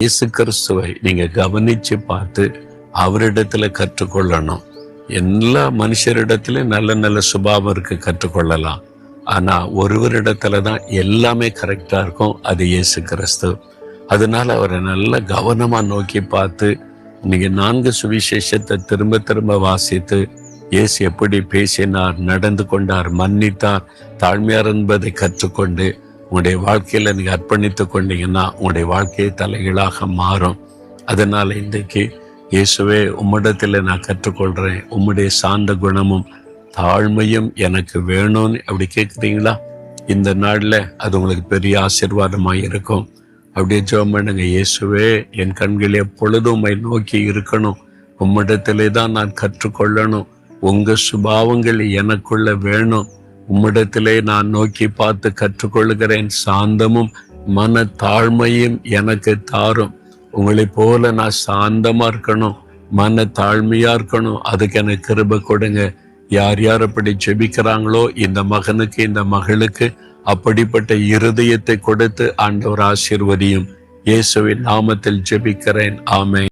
இயேசு கிறிஸ்துவை நீங்க கவனிச்சு பார்த்து அவரிடத்துல கற்றுக்கொள்ளணும். எல்லா மனுஷரிடத்திலும் நல்ல நல்ல சுபாவம் இருக்கு, கற்றுக்கொள்ளலாம். ஆனா ஒருவரிடத்துல தான் எல்லாமே கரெக்டா இருக்கும், அது இயேசு கிறிஸ்து. அதனால அவரை நல்ல கவனமா நோக்கி பார்த்து நீங்க 4 சுவிசேஷத்தை திரும்ப திரும்ப வாசித்து இயேசு எப்படி பேசினார், நடந்து கொண்டார், மன்னித்தார், தாழ்மையார் என்பதை கற்றுக்கொண்டு உங்களுடைய வாழ்க்கையில நீங்க அர்ப்பணித்து கொண்டீங்கன்னா உங்களுடைய வாழ்க்கையை தலைகீழாக மாறும். அதனால இன்றைக்கு இயேசுவே உம்மிடத்துல நான் கற்றுக்கொள்றேன், உம்முடைய சாந்த குணமும் தாழ்மையும் எனக்கு வேணும்னு அப்படி கேட்குறீங்களா? இந்த நாள்ல அது உங்களுக்கு பெரிய ஆசீர்வாதமாக இருக்கும். அப்படியே ஜெபம் பண்ணுங்க. இயேசுவே, என் கண்கள் எப்பொழுதும் உம்மை நோக்கி இருக்கணும், உம்மிடத்திலே தான் நான் கற்றுக்கொள்ளணும், உங்க சுபாவங்கள் எனக்குள்ள வேணும், உம்மிடத்திலே நான் நோக்கி பார்த்து கற்றுக்கொள்கிறேன், சாந்தமும் மன தாழ்மையும் எனக்கு தாரும். உங்களை போல நான் சாந்தமா இருக்கணும், மன தாழ்மையா இருக்கணும், அதுக்கு எனக்கு கிருபை கொடுங்க. யார் யார் அப்படி ஜெபிக்கிறாங்களோ இந்த மகனுக்கு இந்த மகளுக்கு அப்படிப்பட்ட இருதயத்தை கொடுத்து ஆண்டவர் ஆசீர்வதியும். இயேசுவின் நாமத்தில் ஜெபிக்கிறேன். ஆமென்.